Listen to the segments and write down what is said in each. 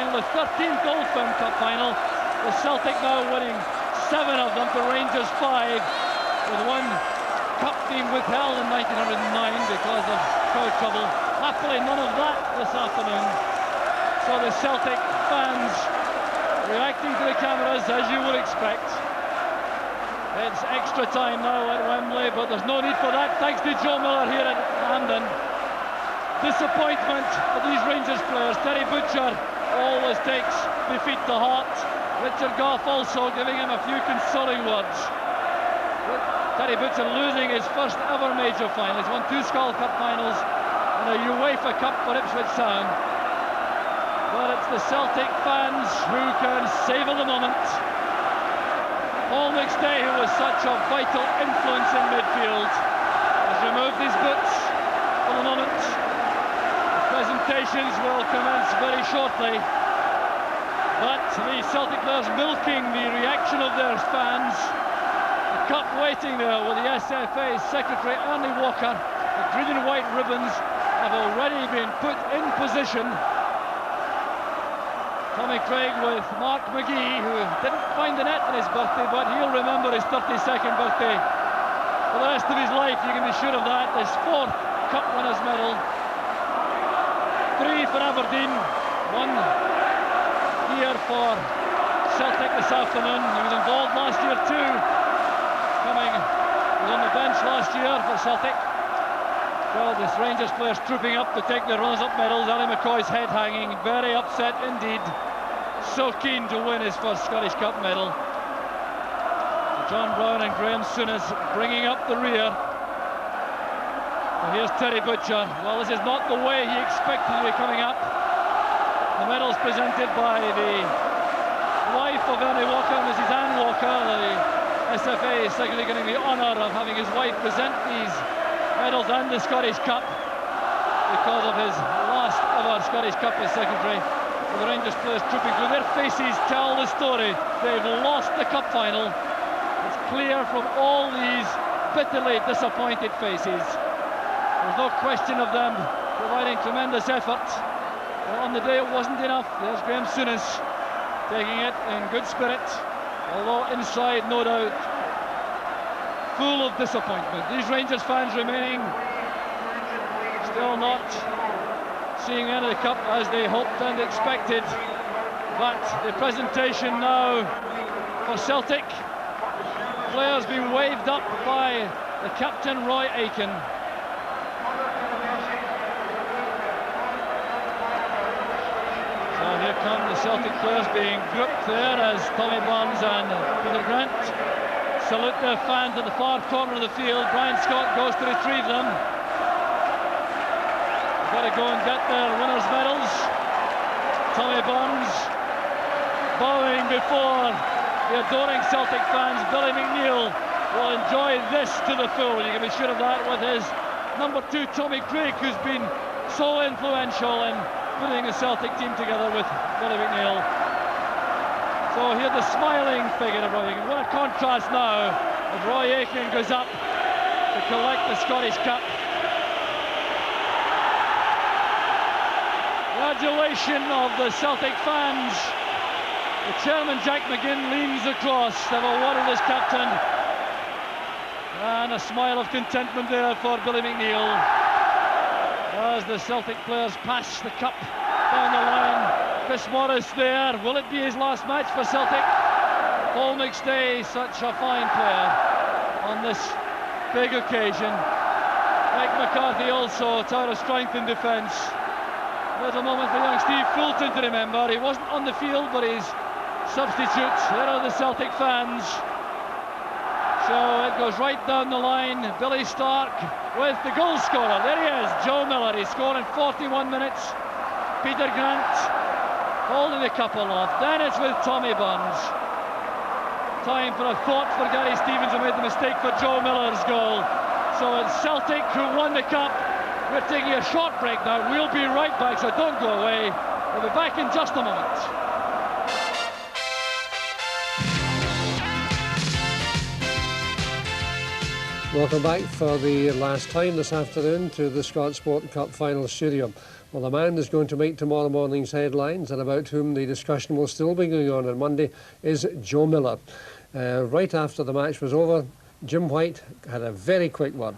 final, the 13th Old Firm Cup final. The Celtic now winning 7 of them to Rangers 5, with one cup being withheld in 1909 because of crowd trouble. Happily, none of that this afternoon. So the Celtic fans reacting to the cameras as you would expect. It's extra time now at Wembley, but there's no need for that thanks to Joe Miller here at Hampden. Disappointment for these Rangers players. Terry Butcher always takes defeat to heart. Richard Gough also giving him a few consoling words. Terry Butcher losing his first ever major final. He's won 2 Skull Cup finals and a UEFA Cup for Ipswich Town. But it's the Celtic fans who can savour the moment. Paul McStay, who was such a vital influence in midfield, has removed his boots for the moment. Presentations will commence very shortly, but the Celtic players milking the reaction of their fans. The cup waiting there with the SFA Secretary Ernie Walker. The green and white ribbons have already been put in position. Tommy Craig with Mark McGee, who didn't find the net on his birthday, but he'll remember his 32nd birthday for the rest of his life, you can be sure of that. His 4th Cup Winners' Medal. 3 for Aberdeen, 1 here for Celtic this afternoon. He was involved last year too. He was on the bench last year for Celtic. Well, this Rangers players trooping up to take their runners-up medals. Ali McCoy's head hanging, very upset indeed. So keen to win his first Scottish Cup medal. So John Brown and Graham Souness bringing up the rear. And here's Terry Butcher. Well, this is not the way he expected to be coming up. The medals presented by the wife of Ernie Walker, Mrs. Anne Walker. The SFA is secondly getting the honour of having his wife present these medals and the Scottish Cup because of his last ever Scottish Cup as secretary. The Rangers players trooping through. Their faces tell the story. They've lost the cup final. It's clear from all these bitterly disappointed faces. There's no question of them providing tremendous effort. But on the day it wasn't enough. There's Graham Souness taking it in good spirit, although inside, no doubt, full of disappointment. These Rangers fans remaining still not seeing the end of the cup as they hoped and expected. But the presentation now for Celtic. Players being waved up by the captain, Roy Aitken. So here come the Celtic players being grouped there as Tommy Burns and Peter Grant salute their fans at the far corner of the field. Brian Scott goes to retrieve them. Got to go and get their winners' medals. Tommy Burns bowing before the adoring Celtic fans. Billy McNeill will enjoy this to the full. You can be sure of that with his number 2 Tommy Craig, who's been so influential in putting the Celtic team together with Billy McNeill. So here the smiling figure of Roy Aitken. What a contrast now as Roy Aitken goes up to collect the Scottish Cup. Congratulation of the Celtic fans. The chairman, Jack McGinn, leans across to have a word with his captain. And a smile of contentment there for Billy McNeill as the Celtic players pass the cup down the line. Chris Morris there. Will it be his last match for Celtic? Paul McStay, such a fine player on this big occasion. Mike McCarthy also a tower of strength in defence. There's a moment for young Steve Fulton to remember. He wasn't on the field, but he's substitute. There are the Celtic fans. So it goes right down the line. Billy Stark with the goal scorer. There he is, Joe Miller. He scored in 41 minutes. Peter Grant holding the cup aloft. Then it's with Tommy Burns. Time for a thought for Gary Stevens, who made the mistake for Joe Miller's goal. So it's Celtic who won the cup. We're taking a short break now. We'll be right back, so don't go away. We'll be back in just a moment. Welcome back for the last time this afternoon to the Scott Sport Cup final studio. Well, the man who's going to make tomorrow morning's headlines and about whom the discussion will still be going on Monday is Joe Miller. Right after the match was over, Jim White had a very quick word.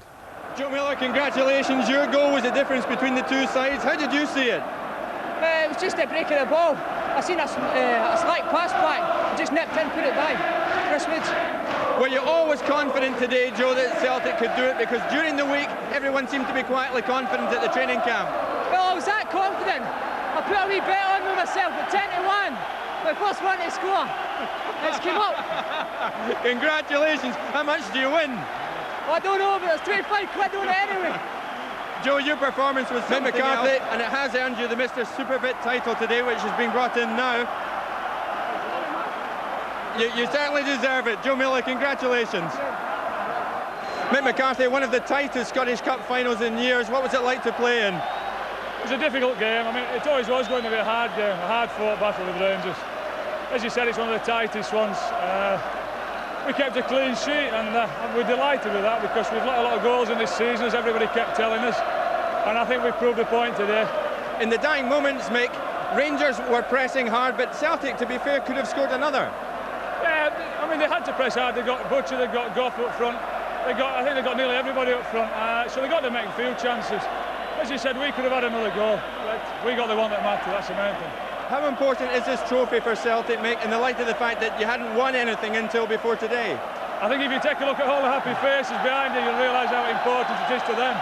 Joe Miller, congratulations. Your goal was the difference between the two sides. How did you see it? It was just a break of the ball. I seen a slight pass back, just nipped in, put it by. Chris Woods. Were you always confident today, Joe, that Celtic could do it? Because during the week, everyone seemed to be quietly confident at the training camp. Well, I was that confident. I put a wee bet on with myself at 10-1. My first one to score. It's come up. Congratulations. How much do you win? I don't know, but there's 25 quid on it anyway. Joe, your performance was something McCarthy, else, and it has earned you the Mr. Superfit title today, which has been brought in now. You certainly deserve it. Joe Miller, congratulations. Mick McCarthy, one of the tightest Scottish Cup finals in years. What was it like to play in? It was a difficult game. I mean, it always was going to be a hard game, a hard-fought battle with Rangers. As you said, it's one of the tightest ones. We kept a clean sheet, and we're delighted with that because we've let a lot of goals in this season, as everybody kept telling us. And I think we proved the point today. In the dying moments, Mick, Rangers were pressing hard, but Celtic, to be fair, could have scored another. Yeah, I mean, they had to press hard. They got Butcher, they got Goff up front. I think they got nearly everybody up front. So they got to make a few chances. As you said, we could have had another goal, but we got the one that mattered. That's the main thing. How important is this trophy for Celtic, Mick, in the light of the fact that you hadn't won anything until before today? I think if you take a look at all the happy faces behind you, you'll realise how important it is to them.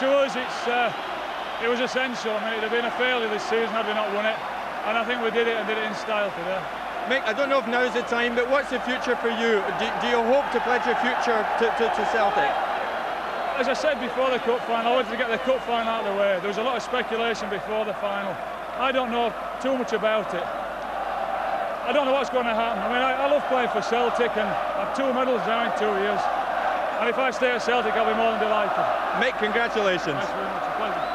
To us, it was essential. I mean, it'd have been a failure this season had we not won it, and I think we did it and did it in style today. Mick, I don't know if now's the time, but what's the future for you? Do you hope to pledge your future to Celtic? As I said before the cup final, I wanted to get the cup final out of the way. There was a lot of speculation before the final. I don't know too much about it. I don't know what's going to happen. I mean, I love playing for Celtic, and I've 2 medals now in 2 years. And if I stay at Celtic, I'll be more than delighted. Mick, congratulations. Thanks very much. A pleasure.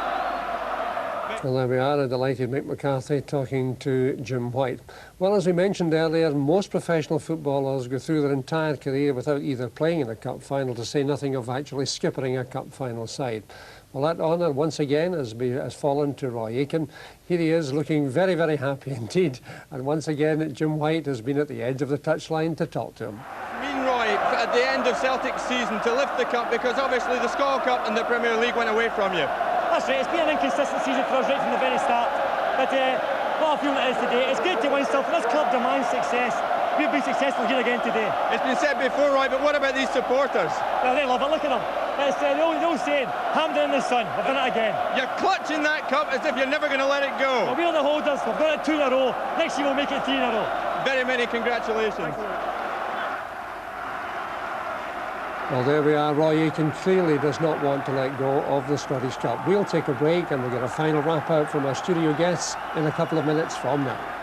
Well, there we are, a delighted Mick McCarthy talking to Jim White. Well, as we mentioned earlier, most professional footballers go through their entire career without either playing in a cup final, to say nothing of actually skippering a cup final side. Well, that honour once again has fallen to Roy Aitken. Here he is, looking very, very happy indeed. And once again, Jim White has been at the edge of the touchline to talk to him. Roy, at the end of Celtic's season, to lift the cup, because obviously the Scottish Cup and the Premier League went away from you. That's right, it's been an inconsistent season for us right from the very start. But what I feel it is today, it's good to win stuff. This club demands success. We've been successful here again today. It's been said before, Roy, but what about these supporters? Well, they love it, look at them. It's the old saying, Hampden in the sun. We've done it again. You're clutching that cup as if you're never going to let it go. Well, we're the holders. We've got it 2 in a row. Next year we'll make it 3 in a row. Very many congratulations. Well, there we are. Roy Aitken clearly does not want to let go of the Scottish Cup. We'll take a break and we'll get a final wrap out from our studio guests in a couple of minutes from now.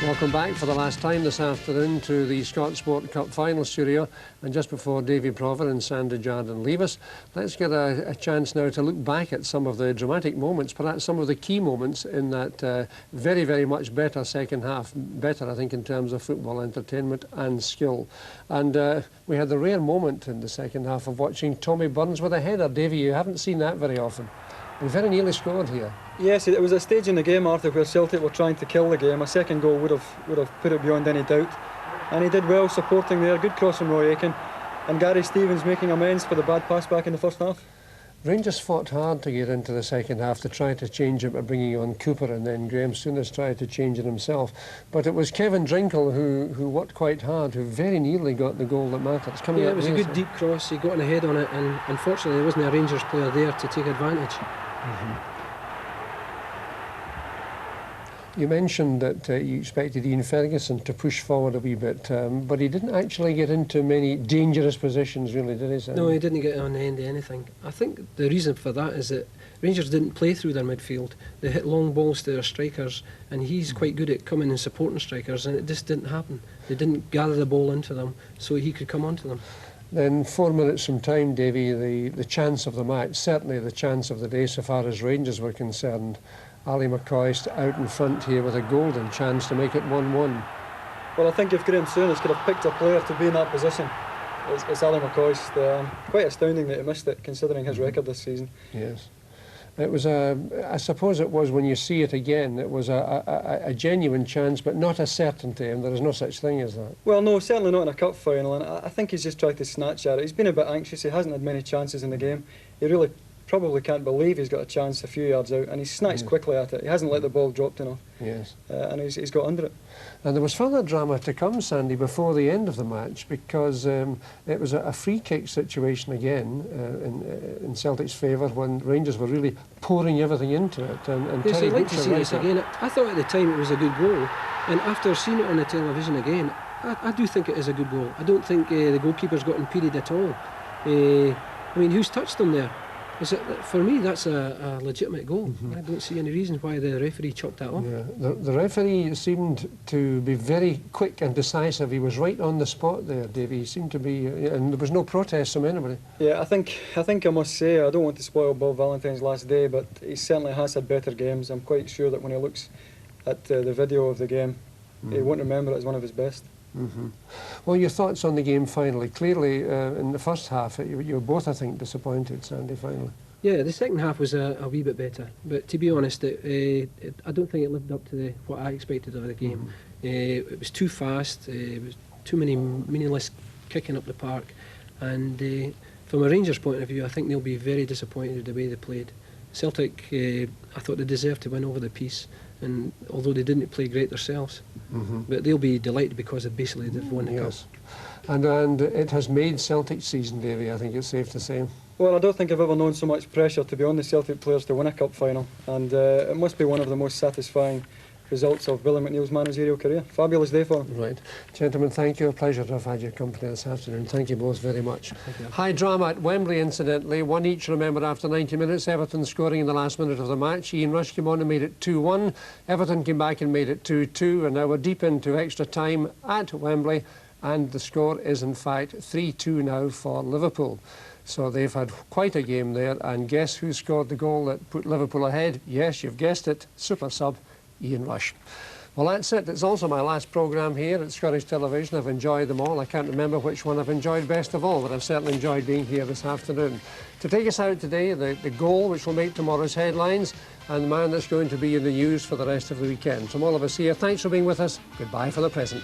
Welcome back for the last time this afternoon to the Scott Sport Cup final studio. And just before Davy Prover and Sandra Jardine leave us, let's get a chance now to look back at some of the dramatic moments, perhaps some of the key moments in that very, very much better second half. Better, I think, in terms of football entertainment and skill. And we had the rare moment in the second half of watching Tommy Burns with a header. Davy, you haven't seen that very often. We very nearly scored here. Yes, it was a stage in the game, Arthur, where Celtic were trying to kill the game. A second goal would have put it beyond any doubt. And he did well supporting there. Good cross from Roy Aitken. And Gary Stevens making amends for the bad pass back in the first half. Rangers fought hard to get into the second half to try to change it by bringing on Cooper, and then Graham Souness tried to change it himself. But it was Kevin Drinkle who worked quite hard, who very nearly got the goal that mattered. Yeah, it was a good deep cross. He got on ahead on it, and unfortunately there wasn't a Rangers player there to take advantage. You mentioned that you expected Ian Ferguson to push forward a wee bit, but he didn't actually get into many dangerous positions, really, did he, Sam? No, he didn't get on the end of anything. I think the reason for that is that Rangers didn't play through their midfield. They hit long balls to their strikers, and he's quite good at coming and supporting strikers, and it just didn't happen. They didn't gather the ball into them so he could come onto them. Then 4 minutes from time, Davy, the chance of the match, certainly the chance of the day so far as Rangers were concerned, Ali McCoy out in front here with a golden chance to make it 1-1. Well, I think if Graham Souness could have picked a player to be in that position, it's Ali McCoy. Quite astounding that he missed it, considering his record this season. Yes. It was I suppose it was, when you see it again, it was a genuine chance, but not a certainty, and there is no such thing as that. Well, no, certainly not in a cup final, and I think he's just tried to snatch at it. He's been a bit anxious, he hasn't had many chances in the game. He really probably can't believe he's got a chance a few yards out, and he's snatched quickly at it. He hasn't let the ball drop enough. Yes. And he's got under it. And there was further drama to come, Sandy, before the end of the match, because it was a free kick situation again in Celtic's favour, when Rangers were really pouring everything into it. And Yes, Terry I'd like to Butcher see this again. I thought at the time it was a good goal, and after seeing it on the television again, I do think it is a good goal. I don't think the goalkeeper's got impeded at all. I mean, who's touched him there? For me, that's a legitimate goal. I don't see any reason why the referee chopped that off. Yeah, the referee seemed to be very quick and decisive. He was right on the spot there, Davy. He seemed to be, and there was no protest from anybody. Yeah, I think I must say, I don't want to spoil Bob Valentine's last day, but he certainly has had better games. I'm quite sure that when he looks at the video of the game, he won't remember it as one of his best. Well, your thoughts on the game finally? Clearly, in the first half, you were both, I think, disappointed, Sandy, finally. Yeah, the second half was a wee bit better, but to be honest, I don't think it lived up to what I expected of the game. It was too fast, it was too many meaningless kicking up the park, and from a Rangers point of view, I think they'll be very disappointed with the way they played. Celtic, I thought they deserved to win over the piece, and although they didn't play great themselves, but they'll be delighted because basically they've won the cup. And it has made Celtic's season, Davy, I think it's safe to say. Well, I don't think I've ever known so much pressure to be on the Celtic players to win a cup final, and it must be one of the most satisfying results of Billy McNeill's managerial career. Fabulous day for him. Right. Gentlemen, thank you. A pleasure to have had your company this afternoon. Thank you both very much. High drama at Wembley, incidentally. One each, remember, after 90 minutes. Everton scoring in the last minute of the match. Ian Rush came on and made it 2-1. Everton came back and made it 2-2. And now we're deep into extra time at Wembley. And the score is, in fact, 3-2 now for Liverpool. So they've had quite a game there. And guess who scored the goal that put Liverpool ahead? Yes, you've guessed it. Super sub, Ian Rush. Well, that's it. It's also my last programme here at Scottish Television. I've enjoyed them all. I can't remember which one I've enjoyed best of all, but I've certainly enjoyed being here this afternoon. To take us out today, the goal which will make tomorrow's headlines, and the man that's going to be in the news for the rest of the weekend. From all of us here, thanks for being with us. Goodbye for the present.